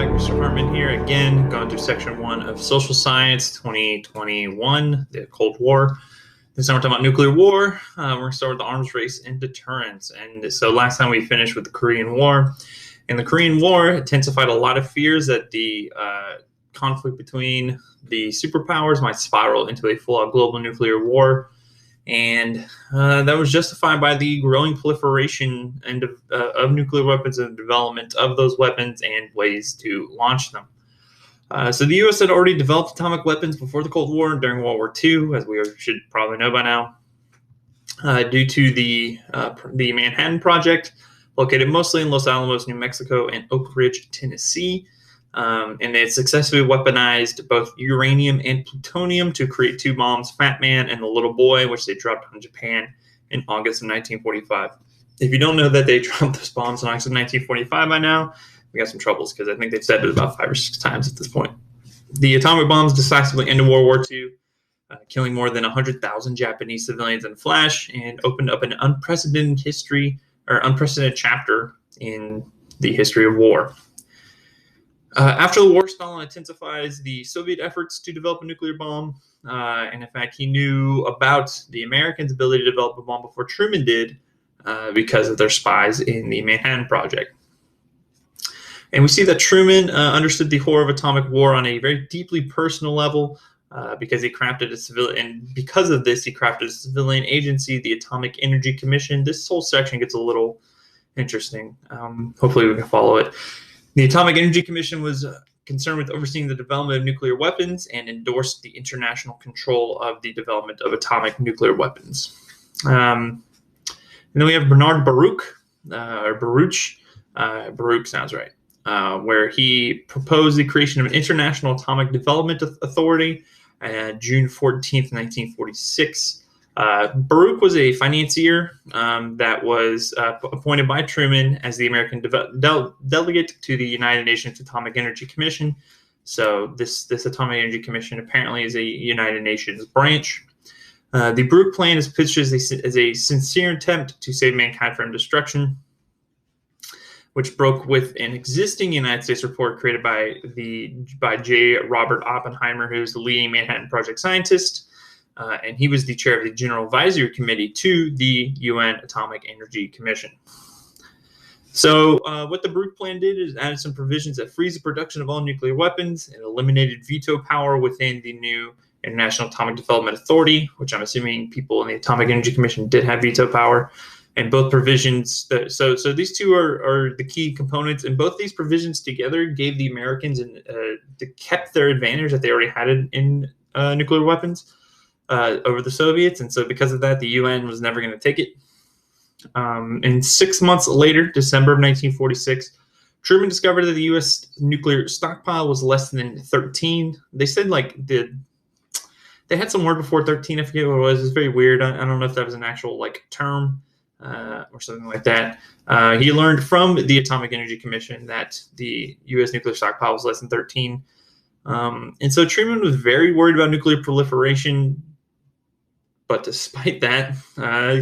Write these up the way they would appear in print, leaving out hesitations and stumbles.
back. Mr. Hartman here again, going through section 1 of Social Science 2021, the Cold War. This time we're talking about nuclear war. We're going to start with the arms race and deterrence. And so last time we finished with the Korean War. And the Korean War intensified a lot of fears that the conflict between the superpowers might spiral into a full-out global nuclear war. And that was justified by the growing proliferation of nuclear weapons and development of those weapons and ways to launch them. So the U.S. had already developed atomic weapons before the Cold War and during World War II, as we should probably know by now, due to the Manhattan Project, located mostly in Los Alamos, New Mexico, and Oak Ridge, Tennessee. And they had successfully weaponized both uranium and plutonium to create two bombs, Fat Man and the Little Boy, which they dropped on Japan in August of 1945. If you don't know that they dropped those bombs in August of 1945 by now, we got some troubles because I think they've said it about 5 or 6 times at this point. The atomic bombs decisively ended World War II, killing more than 100,000 Japanese civilians in a flash, and opened up an unprecedented chapter in the history of war. After the war, Stalin intensifies the Soviet efforts to develop a nuclear bomb. And in fact, he knew about the Americans' ability to develop a bomb before Truman did because of their spies in the Manhattan Project. And we see that Truman understood the horror of atomic war on a very deeply personal level because he crafted a civilian, and because of this, he crafted a civilian agency, the Atomic Energy Commission. This whole section gets a little interesting. Hopefully we can follow it. The Atomic Energy Commission was concerned with overseeing the development of nuclear weapons and endorsed the international control of the development of atomic nuclear weapons. And then we have Bernard Baruch, Baruch sounds right, where he proposed the creation of an International Atomic Development Authority June 14th, 1946. Baruch was a financier that was appointed by Truman as the American delegate to the United Nations Atomic Energy Commission. So this Atomic Energy Commission apparently is a United Nations branch. The Baruch Plan is pitched as a sincere attempt to save mankind from destruction, which broke with an existing United States report created by J. Robert Oppenheimer, who's the leading Manhattan Project scientist. And he was the chair of the General Advisory Committee to the UN Atomic Energy Commission. So what the Baruch Plan did is added some provisions that freeze the production of all nuclear weapons and eliminated veto power within the new International Atomic Development Authority, which I'm assuming people in the Atomic Energy Commission did have veto power. And both provisions, so these two are the key components, and both these provisions together gave the Americans kept their advantage that they already had in nuclear weapons over the Soviets, and so because of that, the UN was never going to take it. And 6 months later, December of 1946, Truman discovered that the U.S. nuclear stockpile was less than 13. They said they had some word before 13. I forget what it was. It's very weird. I don't know if that was an actual term or something like that. He learned from the Atomic Energy Commission that the U.S. nuclear stockpile was less than 13. And so Truman was very worried about nuclear proliferation. But despite that,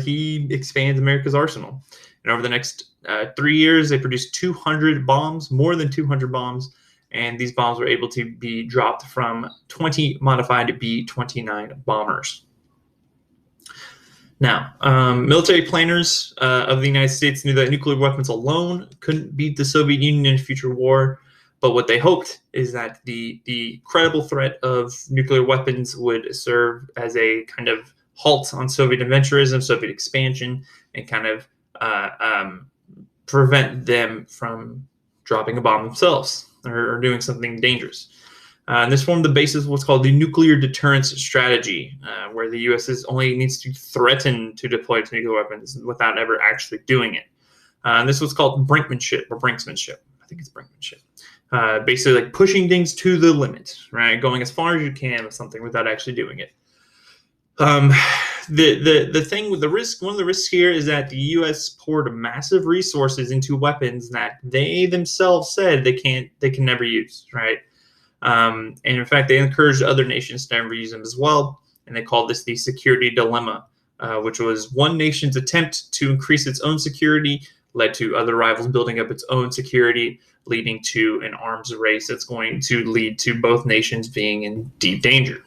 he expands America's arsenal. And over the next 3 years, they produced 200 bombs, more than 200 bombs. And these bombs were able to be dropped from 20 modified B-29 bombers. Now, military planners of the United States knew that nuclear weapons alone couldn't beat the Soviet Union in a future war. But what they hoped is that the credible threat of nuclear weapons would serve as a kind of halt on Soviet adventurism, Soviet expansion, and kind of prevent them from dropping a bomb themselves or doing something dangerous. And this formed the basis of what's called the nuclear deterrence strategy, where the U.S. only needs to threaten to deploy its nuclear weapons without ever actually doing it. And this was called brinkmanship or brinksmanship. I think it's brinkmanship. Basically pushing things to the limit, right? Going as far as you can with something without actually doing it. The thing with the risk, one of the risks here is that the U.S. poured massive resources into weapons that they themselves said they can never use, right? And in fact, they encouraged other nations to never use them as well. And they called this the security dilemma, which was one nation's attempt to increase its own security led to other rivals building up its own security, leading to an arms race that's going to lead to both nations being in deep danger.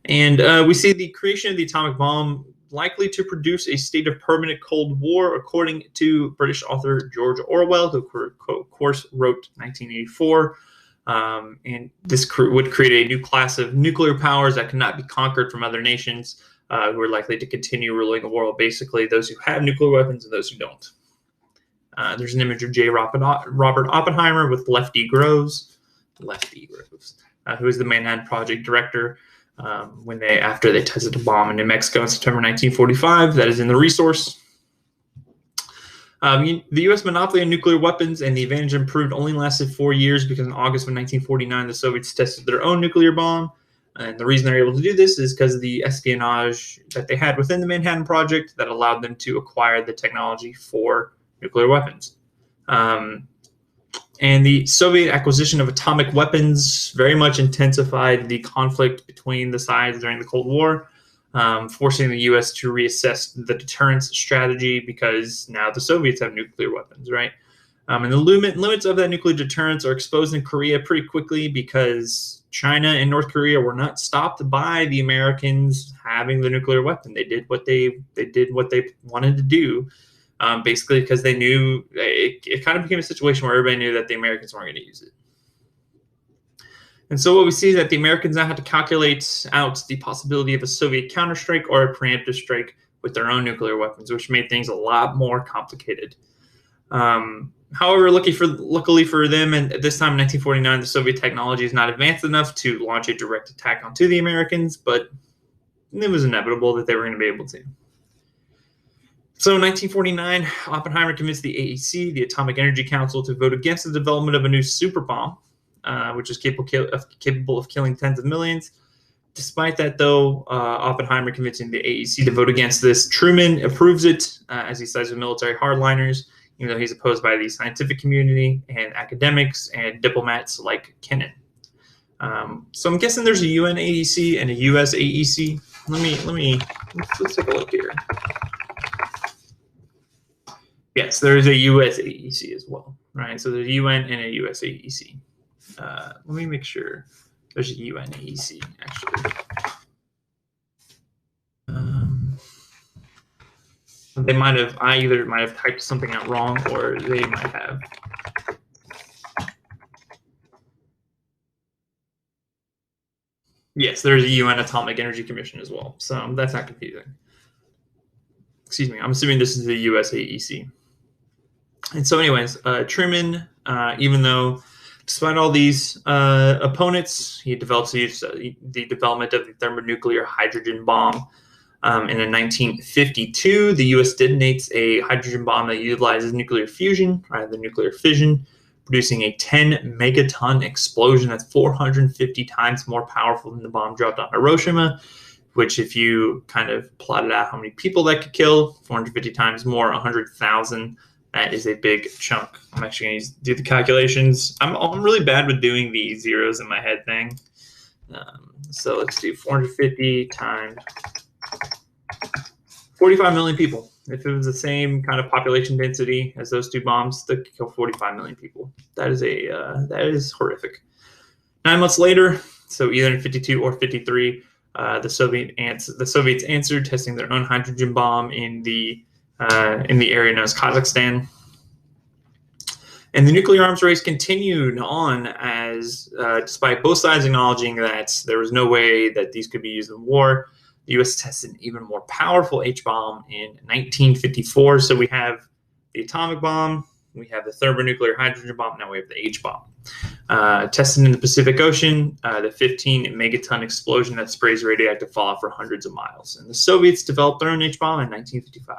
And we see the creation of the atomic bomb likely to produce a state of permanent Cold War, according to British author George Orwell, who, of course, wrote 1984. And this would create a new class of nuclear powers that cannot be conquered from other nations, who are likely to continue ruling the world, basically those who have nuclear weapons and those who don't. There's an image of J. Robert Oppenheimer with Lefty Groves, who is the Manhattan Project director, after they tested a bomb in New Mexico in September 1945. That is in the resource. The U.S. monopoly on nuclear weapons and the advantage improved only lasted 4 years, because in August of 1949, the Soviets tested their own nuclear bomb. And the reason they're able to do this is because of the espionage that they had within the Manhattan Project that allowed them to acquire the technology for nuclear weapons. And the Soviet acquisition of atomic weapons very much intensified the conflict between the sides during the Cold War, forcing the U.S. to reassess the deterrence strategy, because now the Soviets have nuclear weapons, right? And the limits of that nuclear deterrence are exposed in Korea pretty quickly, because China and North Korea were not stopped by the Americans having the nuclear weapon. They did what they wanted to do, basically because they knew it kind of became a situation where everybody knew that the Americans weren't going to use it. And so what we see is that the Americans now had to calculate out the possibility of a Soviet counterstrike or a preemptive strike with their own nuclear weapons, which made things a lot more complicated. However, luckily for them, and at this time in 1949, the Soviet technology is not advanced enough to launch a direct attack onto the Americans, but it was inevitable that they were going to be able to. So in 1949, Oppenheimer convinced the AEC, the Atomic Energy Council, to vote against the development of a new super bomb, which is capable of killing tens of millions. Despite that, though, Oppenheimer convincing the AEC to vote against this, Truman approves it, as he sides with military hardliners, even though he's opposed by the scientific community and academics and diplomats like Kennan. So I'm guessing there's a UN AEC and a US AEC. Let's take a look here. Yes, there is a US AEC as well, right? So there's a UN and a US AEC. Let me make sure there's a UN AEC, actually. I either might have typed something out wrong, or they might have. Yes, there's a UN Atomic Energy Commission as well, so that's not confusing. Excuse me, I'm assuming this is the US AEC. And so anyways, Truman, even though despite all these opponents, he develops the development of the thermonuclear hydrogen bomb. And in 1952, the U.S. detonates a hydrogen bomb that utilizes nuclear fusion rather than nuclear fission, producing a 10 megaton explosion that's 450 times more powerful than the bomb dropped on Hiroshima, which, if you kind of plotted out how many people that could kill, 450 times more, 100,000. That is a big chunk. I'm actually going to do the calculations. I'm really bad with doing the zeros in my head thing. So let's do 450 times 45 million people. If it was the same kind of population density as those two bombs, they could kill 45 million people. That is horrific. 9 months later, so either in 52 or 53, the Soviets answered, testing their own hydrogen bomb in the area known as Kazakhstan. And the nuclear arms race continued on as, despite both sides acknowledging that there was no way that these could be used in war, the U.S. tested an even more powerful H-bomb in 1954. So we have the atomic bomb, we have the thermonuclear hydrogen bomb, now we have the H-bomb. Tested in the Pacific Ocean, the 15 megaton explosion that sprays radioactive fallout for hundreds of miles. And the Soviets developed their own H-bomb in 1955.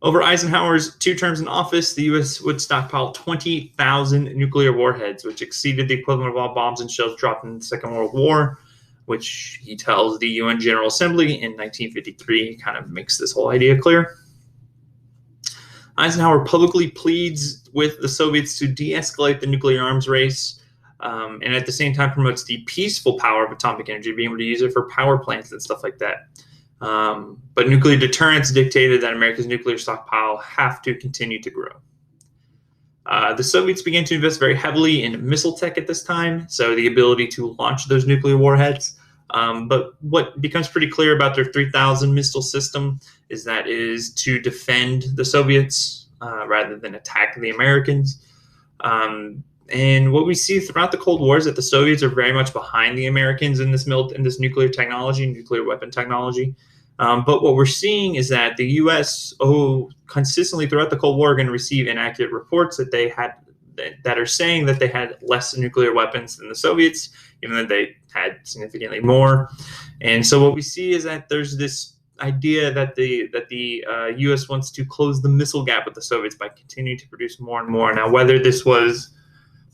Over Eisenhower's 2 terms in office, the U.S. would stockpile 20,000 nuclear warheads, which exceeded the equivalent of all bombs and shells dropped in the Second World War, which he tells the UN General Assembly in 1953. He kind of makes this whole idea clear. Eisenhower publicly pleads with the Soviets to de-escalate the nuclear arms race, and at the same time promotes the peaceful power of atomic energy, being able to use it for power plants and stuff like that. But nuclear deterrence dictated that America's nuclear stockpile have to continue to grow. The Soviets began to invest very heavily in missile tech at this time, so the ability to launch those nuclear warheads. But what becomes pretty clear about their 3000 missile system is that it is to defend the Soviets rather than attack the Americans. And what we see throughout the Cold War is that the Soviets are very much behind the Americans in this nuclear technology, nuclear weapon technology. But what we're seeing is that the U.S. consistently throughout the Cold War are going to receive inaccurate reports that are saying that they had less nuclear weapons than the Soviets, even though they had significantly more. And so what we see is that there's this idea that the U.S. wants to close the missile gap with the Soviets by continuing to produce more and more. Now, whether this was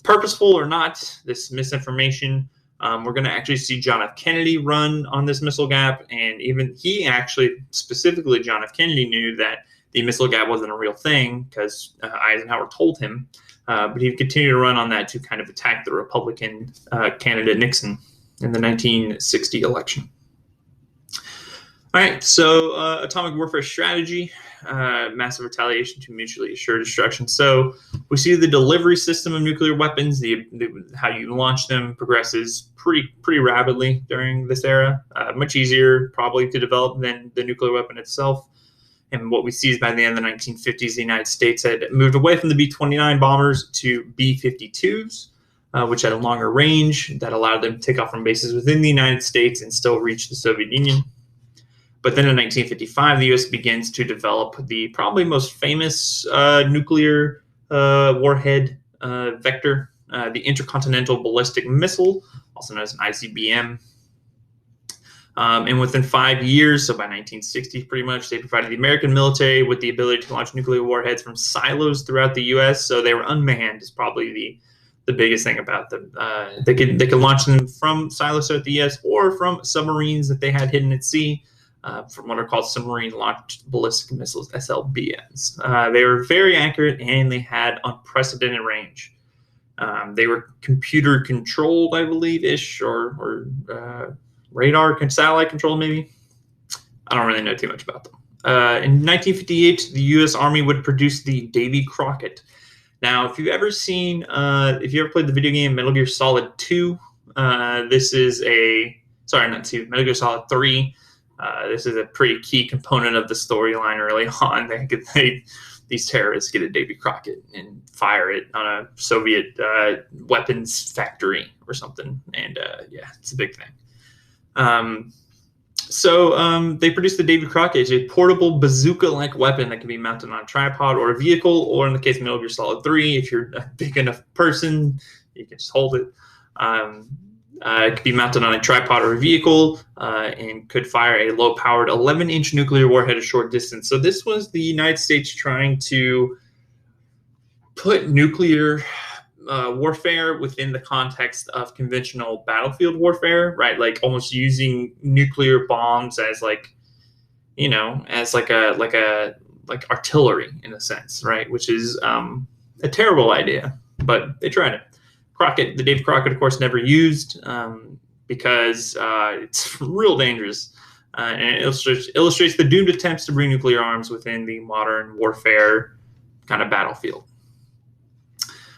purposeful or not, this misinformation, we're going to actually see John F. Kennedy run on this missile gap, and even he actually, specifically John F. Kennedy, knew that the missile gap wasn't a real thing because Eisenhower told him, but he continued to run on that to kind of attack the Republican candidate Nixon in the 1960 election. All right, so atomic warfare strategy, massive retaliation to mutually assured destruction. So we see the delivery system of nuclear weapons, how you launch them progresses pretty rapidly during this era. Much easier probably to develop than the nuclear weapon itself. And what we see is by the end of the 1950s, the United States had moved away from the B-29 bombers to B-52s, which had a longer range that allowed them to take off from bases within the United States and still reach the Soviet Union. But then in 1955, the U.S. begins to develop the probably most famous nuclear warhead vector, the Intercontinental Ballistic Missile, also known as an ICBM. And within 5 years, so by 1960 pretty much, they provided the American military with the ability to launch nuclear warheads from silos throughout the U.S. So they were unmanned is probably the biggest thing about them. They could launch them from silos throughout the U.S. or from submarines that they had hidden at sea. From what are called submarine-launched ballistic missiles, SLBMs. They were very accurate, and they had unprecedented range. They were computer-controlled, I believe-ish, or radar, satellite controlled, maybe. I don't really know too much about them. In 1958, the U.S. Army would produce the Davy Crockett. Now, if you've ever played the video game Metal Gear Solid 2, this is not 2, Metal Gear Solid 3. This is a pretty key component of the storyline early on. These terrorists get a Davy Crockett and fire it on a Soviet weapons factory or something. And yeah, it's a big thing. So they produced the Davy Crockett. It's a portable bazooka-like weapon that can be mounted on a tripod or a vehicle, or in the case of Metal Gear Solid 3, if you're a big enough person, you can just hold it. It could be mounted on a tripod or a vehicle and could fire a low-powered 11-inch nuclear warhead a short distance. So this was the United States trying to put nuclear warfare within the context of conventional battlefield warfare, right? Like almost using nuclear bombs as artillery in a sense, right? Which is a terrible idea, but they tried it. The Davy Crockett, of course, never used because it's real dangerous. And it illustrates the doomed attempts to bring nuclear arms within the modern warfare kind of battlefield.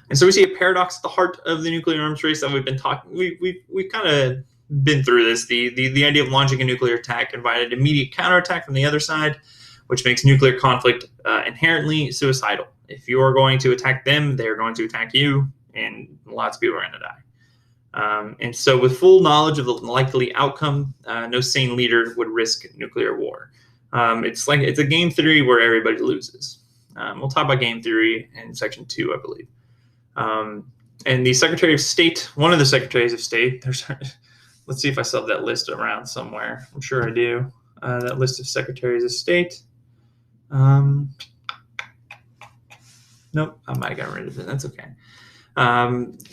And so we see a paradox at the heart of the nuclear arms race that we've been talking. We've kind of been through this. The idea of launching a nuclear attack invited immediate counterattack from the other side, which makes nuclear conflict inherently suicidal. If you are going to attack them, they are going to attack you, and lots of people are going to die. And so with full knowledge of the likely outcome, no sane leader would risk nuclear war. It's a game theory where everybody loses. We'll talk about game theory in section 2, I believe. And the Secretary of State, one of the Secretaries of State, let's see if I still have that list around somewhere. I'm sure I do. That list of Secretaries of State. Nope, I might have gotten rid of it. That's okay.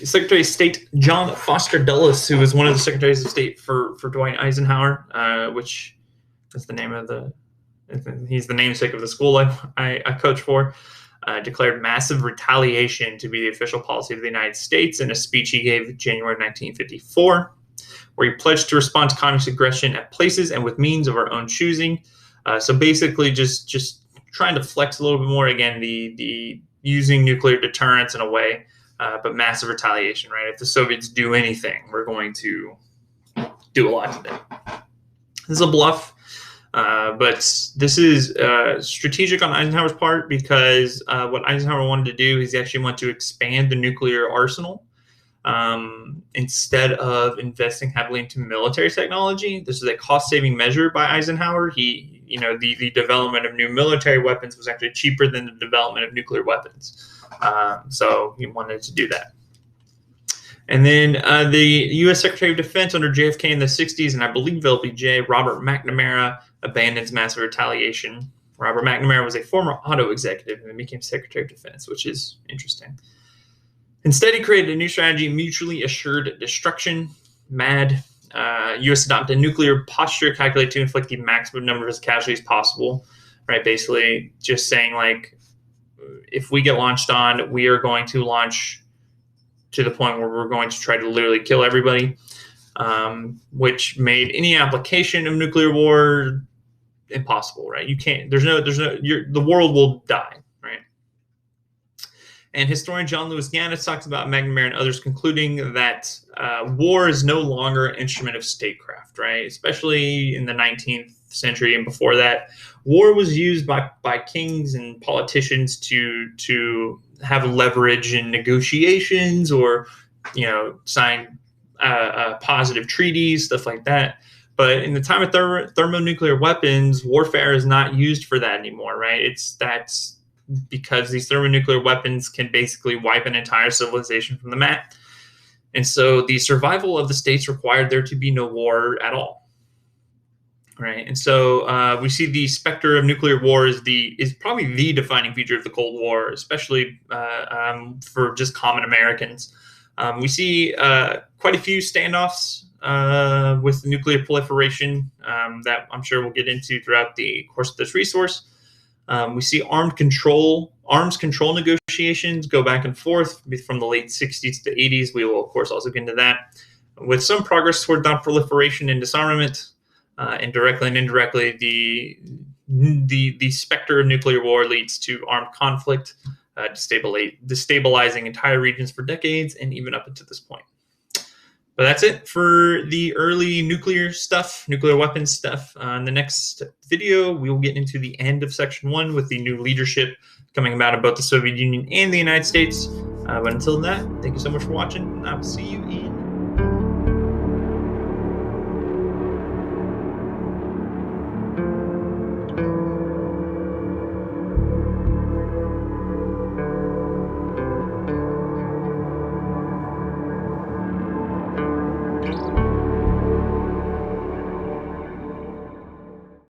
Secretary of State John Foster Dulles, who was one of the Secretaries of State for Dwight Eisenhower, which is the name of he's the namesake of the school I coach for, declared massive retaliation to be the official policy of the United States in a speech he gave in January 1954, where he pledged to respond to communist aggression at places and with means of our own choosing. So basically, just trying to flex a little bit more. Again, the using nuclear deterrence in a way, but massive retaliation. Right? If the Soviets do anything, we're going to do a lot to them. This is a bluff. But this is strategic on Eisenhower's part because what Eisenhower wanted to do is he actually wanted to expand the nuclear arsenal instead of investing heavily into military technology. This is a cost-saving measure by Eisenhower. The development of new military weapons was actually cheaper than the development of nuclear weapons. So he wanted to do that. And then the U.S. Secretary of Defense under JFK in the 60s, and I believe LBJ, Robert McNamara, abandons massive retaliation. Robert McNamara was a former auto executive and then became Secretary of Defense, which is interesting. Instead, he created a new strategy, mutually assured destruction, MAD. U.S. adopted a nuclear posture calculated to inflict the maximum number of casualties possible, right? Basically just saying, like, if we get launched on, we are going to launch to the point where we're going to try to literally kill everybody, which made any application of nuclear war impossible, right? You can't, the world will die, right? And historian John Lewis Gaddis talks about McNamara and others concluding that war is no longer an instrument of statecraft, right? Especially in the 19th century and before that, war was used by kings and politicians to have leverage in negotiations or, sign positive treaties, stuff like that. But in the time of thermonuclear weapons, warfare is not used for that anymore, right? That's because these thermonuclear weapons can basically wipe an entire civilization from the map. And so the survival of the states required there to be no war at all. Right, and so we see the specter of nuclear war is probably the defining feature of the Cold War, especially for just common Americans. We see quite a few standoffs with nuclear proliferation that I'm sure we'll get into throughout the course of this resource. We see arms control negotiations go back and forth from the late 60s to 80s. We will, of course, also get into that, with some progress toward non-proliferation and disarmament. And directly and indirectly, the specter of nuclear war leads to armed conflict, destabilizing entire regions for decades and even up until this point. But that's it for the early nuclear weapons stuff. In the next video, we will get into the end of section 1 with the new leadership coming about in both the Soviet Union and the United States. But until that, thank you so much for watching. I will see you in